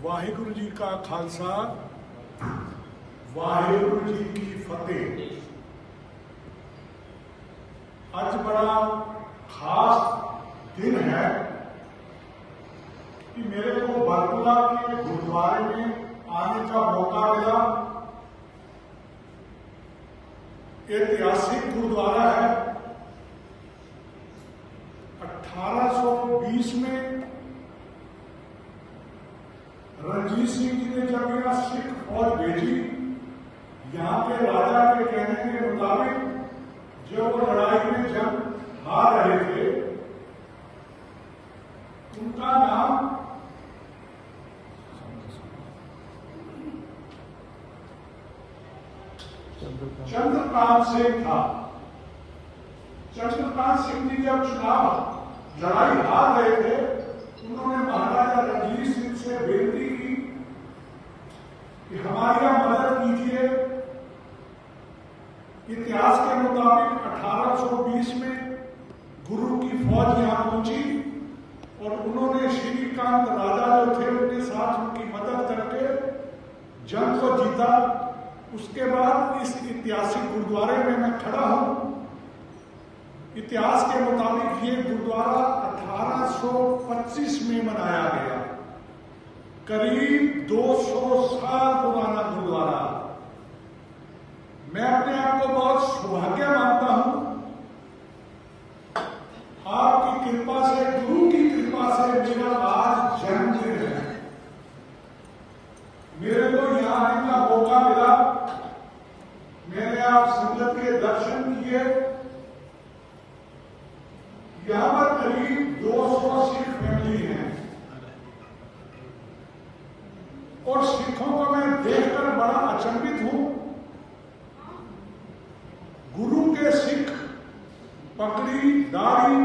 वाहिगुरु जी का खालसा, वाहिगुरु जी की फतेह। आज बड़ा खास दिन है कि मेरे को बरकुला के गुरुद्वारे में आने का मौका मिला। ऐतिहासिक गुरुद्वारा है। 1820 में रणजीत सिंह जी ने जब यहाँ सिख फौज भेजी, यहाँ के राजा के कहने के मुताबिक जब वो लड़ाई में जंग हार रहे थे, उनका नाम चंद्रकांत सिंह था। चंद्रकांत सिंह जी जब चुनाव लड़ाई हार रहे थे, उन्होंने महाराजा रणजीत सिंह से बेनती की कि हमारी मदद कीजिए। इतिहास के मुताबिक 1820 में गुरु की फौज यहां पहुंची और उन्होंने श्रीकांत राजा जो थे उनके साथ उनकी मदद करके जंग को जीता। उसके बाद इस ऐतिहासिक गुरुद्वारे में मैं खड़ा हूं। इतिहास के मुताबिक ये गुरुद्वारा 1825 में बनाया गया, करीब 200 साल पुराना गुरुद्वारा। मैं अपने आप को बहुत सौभाग्य मानता हूं। आपकी कृपा से, गुरु की कृपा से मेरा आज जन्मदिन है। मेरे को यहां आने का मौका मिला। मैंने आप संगत के दर्शन किए। यहां पर करीब 200 सिख फैमिली हैं और सिखों को मैं देखकर बड़ा अचंभित हूं। गुरु के सिख पगड़ी, दाढ़ी,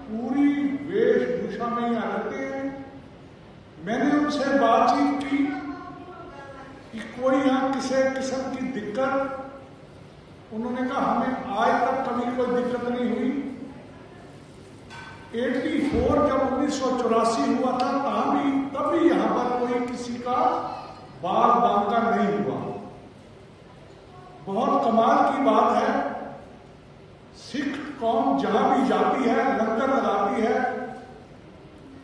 पूरी वेशभूषा में ही आते हैं। मैंने उनसे बातचीत की कि कोई यहां किसी किस्म की दिक्कत। उन्होंने कहा हमें आज तक कभी कोई दिक्कत नहीं हुई। 84 जब 1984 हुआ था तब भी यहां पर कोई किसी का बाल बांका नहीं हुआ। बहुत कमाल की बात है। सिख कौम जहां भी जाती है, लंगर लगाती है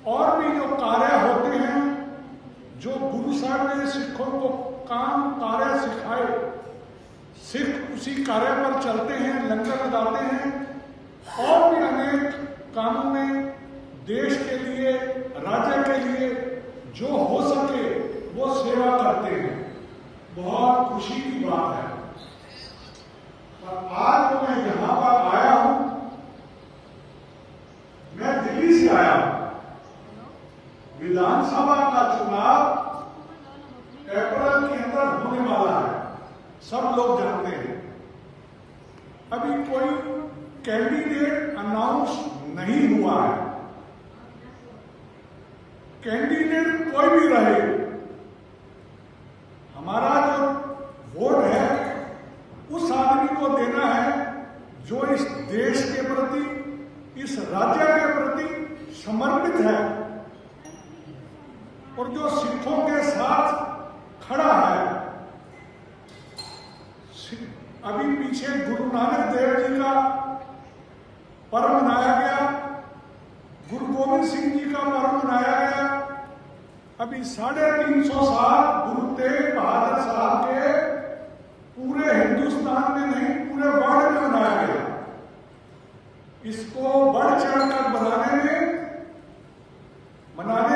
और भी जो कार्य होते हैं, जो गुरु साहब ने सिखों को काम कार्य सिखाए, सिख उसी कार्य पर चलते हैं, लंगर लगाते हैं और भी अनेक कामों में देश के लिए, राज्य के लिए जो हो सके वो सेवा करते हैं। बहुत खुशी की बात है। और आज तो मैं यहां पर आया हूं। मैं दिल्ली से आया हूं। विधानसभा का चुनाव अप्रैल के अंदर होने वाला है, सब लोग जानते हैं। अभी कोई कैंडिडेट अनाउंस नहीं हुआ है। कैंडिडेट कोई भी रहे, हमारा जो वोट है उस आदमी को देना है जो इस देश के प्रति, इस राज्य के प्रति समर्पित है और जो सिखों के साथ खड़ा है। अभी पीछे गुरु नानक देव जी का पर्व मनाया गया, गुरु गोविंद सिंह जी का पर्व मनाया गया। अभी 350 साल गुरु तेग बहादुर साहब के पूरे हिंदुस्तान में नहीं, पूरे वर्ल्ड में मनाया गया। इसको बढ़ चढ़कर मनाने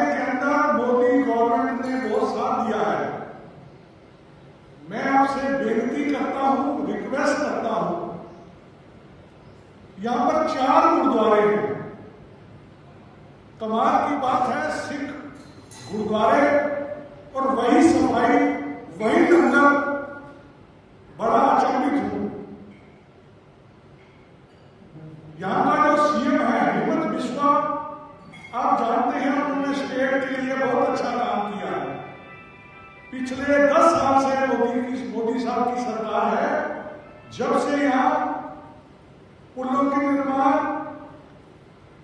के अंदर मोदी गवर्नमेंट ने बहुत साथ दिया है। मैं आपसे बेनती करता हूं, रिक्वेस्ट करता हूं, यहां पर 4 गुरुद्वारे हैं। कमाल की बात है, सिख गुरुद्वारे और वही सफाई, वही लंगर। बड़ा अचंभित हूं। यहां का जो सीएम है हेमंत बिस्वा, आप जानते हैं उन्होंने स्टेट के लिए बहुत अच्छा काम किया है। पिछले 10 साल से मोदी साहब की सरकार है। जब से यहां पुलों के निर्माण,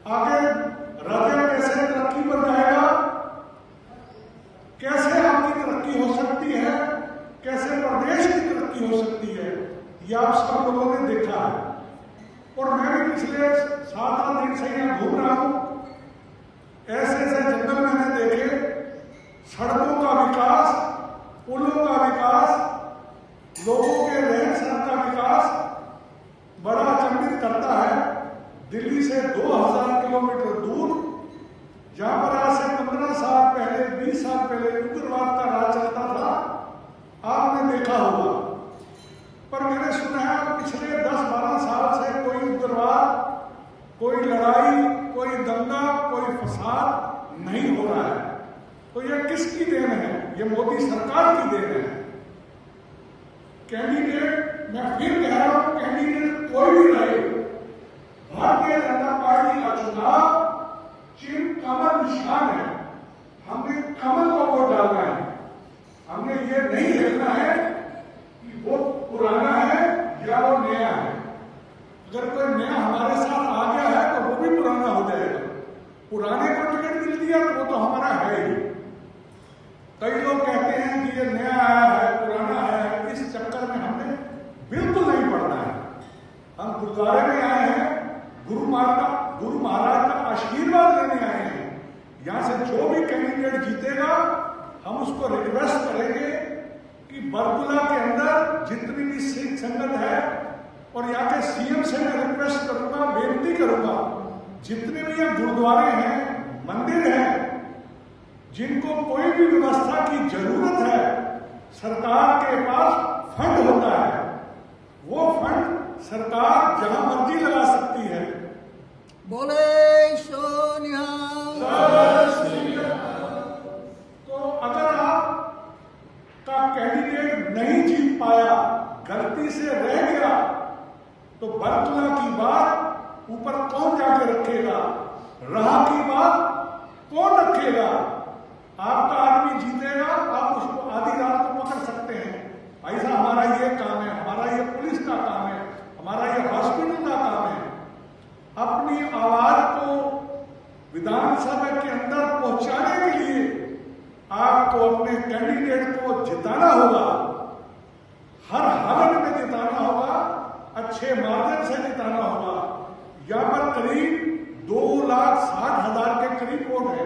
आगे राज्य कैसे तरक्की पर जाएगा, कैसे ये आप सब लोगों ने देखा है। और मैं भी पिछले 7-8 दिन से यहाँ घूम रहा हूँ। ऐसे ऐसे जंगल मैंने देखे, सड़कों का विकास, पुलों का विकास, लोगों के रहन सहन का विकास बड़ा अचंभित करता है। दिल्ली से 2000 किलोमीटर दूर, जहां पर आज से 15 साल पहले, 20 साल पहले उग्रवाद का राज चलता था, आपने देखा होगा। पर मैंने सुना है पिछले 10-12 साल से कोई उग्रवाद, कोई लड़ाई, कोई दंगा, कोई फसाद नहीं हो रहा है। तो यह किसकी देन है? यह मोदी सरकार की देन है। कैंडिडेट, मैं फिर कह रहा हूं, कैंडिडेट कोई भी रहे, भारतीय जनता पार्टी का चुनाव चिन्ह कमल निशान है। हमने कमल को वोट डालना है। हमने ये नहीं देखना है कि वो पुराना है या वो नया है। अगर कोई नया हमारे साथ आ गया है तो वो भी पुराना हो जाएगा। पुराने को टिकट मिल दिया तो वो तो हमारा है ही। कई लोग कहते हैं कि ये नया आया है, पुराना है, इस चक्कर में हमने बिल्कुल नहीं पड़ना है। हम गुरुद्वारे में आए हैं, गुरु महाराज का आशीर्वाद लेने आए हैं। यहां से जो भी कैंडिडेट जीतेगा, हम उसको रिक्वेस्ट करेंगे कि बरकुला के अंदर जितनी भी सिख संगत है, और यहाँ के सीएम से मैं रिक्वेस्ट करूंगा, बेनती करूंगा, जितने भी ये गुरुद्वारे हैं, मंदिर हैं, जिनको कोई भी व्यवस्था की जरूरत है, सरकार के पास फंड होता है। वो फंड सरकार जहां मर्जी लगा सकती है। बोले सोनिया। तो अगर आपका कैंडिडेट नहीं जीत पाया, गलती से रह गया, तो बरकुला की बात ऊपर कौन जाके रखेगा? राह की बात कौन रखेगा? आपका आदमी जीतेगा, आप उसको आधी रात को पकड़ सकते हैं। ऐसा हमारा ये काम है, हमारा ये पुलिस का काम है, हमारा ये हॉस्पिटल का काम है। अपनी आवाज को विधानसभा के अंदर पहुंचाने के लिए आपको अपने कैंडिडेट को जिताना होगा, हर हालत में जिताना होगा, अच्छे मार्जिन से जिताना होगा। यहां पर करीब 2,60,000 के करीब वोट है।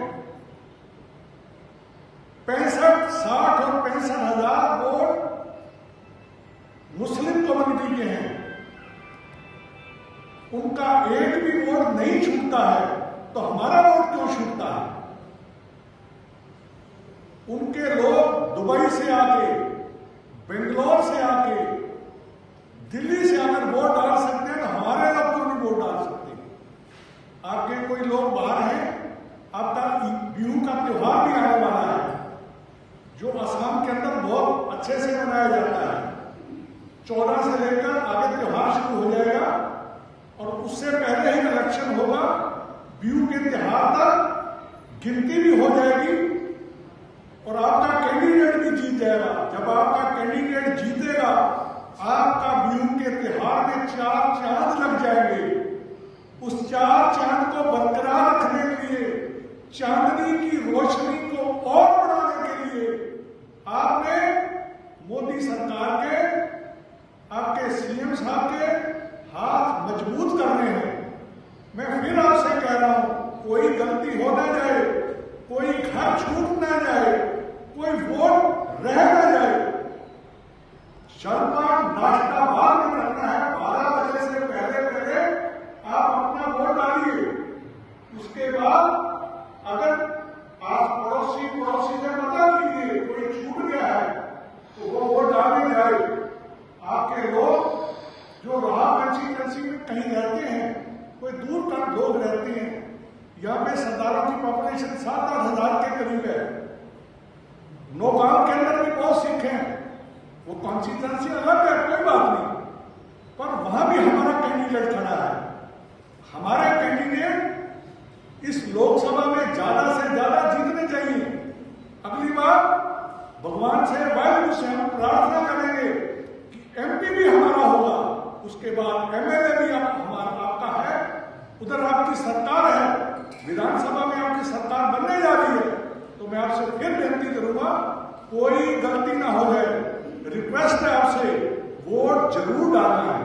65, 60 और 65,000 वोट मुस्लिम कम्युनिटी के हैं। उनका एक भी वोट नहीं छूटता है, तो हमारा वोट क्यों छूटता है? उनके लोग दुबई से आके, बेंगलोर से आके, दिल्ली से आकर वोट डाल सकते हैं, तो हमारे लोग क्यों नहीं वोट डाल सकते? आपके कोई लोग बाहर हैं, आपका बिहू का त्योहार भी आने वाला है, जो असम के अंदर बहुत अच्छे से मनाया जाता है। 14 से लेकर आगे त्योहार शुरू हो जाएगा, और उससे पहले ही इलेक्शन होगा। बिहू के त्योहार तक गिनती भी हो जाएगी, और आपका कैंडिडेट भी जीत जाएगा। जब आपका कैंडिडेट जीतेगा, आपका बिहू के त्योहार में 4 चांद लग जाएंगे। उस 4 चांद को बरकरार रखने के लिए, चांदनी की रोशनी को और बढ़ाने के लिए, आपने मोदी सरकार के, आपके सीएम साहब के हाथ मजबूत करने हैं। मैं फिर आपसे कह रहा हूं, कोई गलती हो ना जाए, कोई घर छूट ना जाए, कोई वोट रह ना जाए। जलपान नाश्ता बाद में करना है, 12 बजे से पहले आप अपना वोट डालिए। उसके बाद अगर आप पड़ोसी से पता कीजिए कोई छूट गया है, तो वो वोट डालने जाए। आपके लोग जो राह कंस्टिट्यूएंसी में कहीं रहते हैं, कोई दूर का लोग रहते हैं, यहाँ पे सरदारों की पॉपुलेशन 7-8 हजार के करीब है। नौगांव के अंदर भी बहुत सिख हैं, वो कॉन्स्टिट्यूएंसी अलग है, कोई बात नहीं, पर वहां भी हमारा कैंडिडेट खड़ा है। हमारे कैंडिडेट इस लोकसभा में ज्यादा से ज्यादा जीतने चाहिए। अगली बार भगवान से, वाहिगुरु से हम प्रार्थना करेंगे कि एमपी भी हमारा होगा, उसके बाद एमएलए भी आपका है, उधर आपकी सरकार है, विधानसभा में आपकी सरकार बनने जा रही है। तो मैं आपसे फिर विनती करूंगा, कोई गलती ना हो जाए। रिक्वेस्ट है आपसे, वोट जरूर डालना है।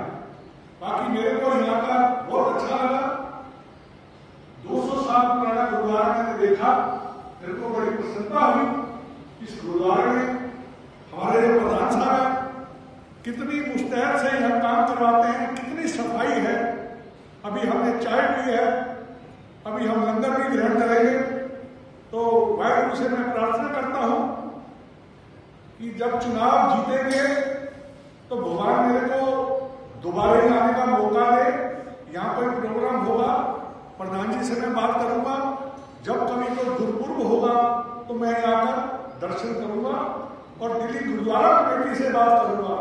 बाकी मेरे को यहाँ का बहुत अच्छा लगा। 200 साल पुराना गुरुद्वारा मैंने देखा, मेरे को बड़ी प्रसन्नता हुई। इस गुरुद्वारे में हमारे जो प्रधान साहब हैं, कितनी मुस्तैद से हम काम करवाते हैं, कितनी सफाई है। अभी हमने चाय पी है, अभी हम लंगर भी ग्रहण करेंगे। तो वाहिगुरु से मैं प्रार्थना करता हूं कि जब चुनाव जीतेंगे तो भगवान मेरे को दोबारा आने का मौका दे। यहाँ कोई प्रोग्राम होगा, प्रधान जी से मैं बात करूंगा। जब कभी कोई गुरुपुर्ब होगा तो मैं आकर दर्शन करूंगा और दिल्ली गुरुद्वारा कमेटी से बात करूंगा,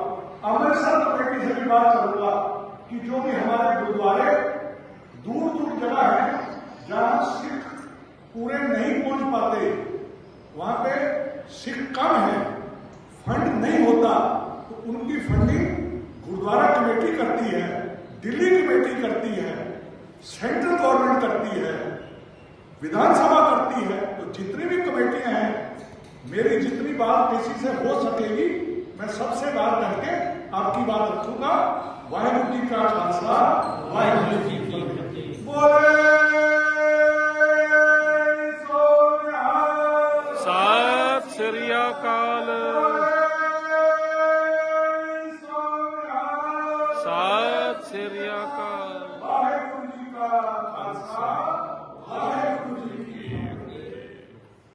अमृतसर कमेटी से भी बात करूंगा कि जो भी हमारे गुरुद्वारे दूर दूर जगह है जहां सिख पूरे नहीं पहुंच पाते, वहां पे सिख कम है, फंड नहीं होता, तो उनकी फंडिंग गुरुद्वारा कमेटी करती है, दिल्ली कमेटी करती है, सेंट्रल गवर्नमेंट करती है, विधानसभा करती है। तो जितनी भी कमेटियां हैं, मेरी जितनी बात किसी से हो सकेगी मैं सबसे बात करके आपकी बात रखूंगा। वाहिगुरु जी का खालसा, वाहिगुरु जी की फतेह। बोले सत श्री अकाल। सत श्री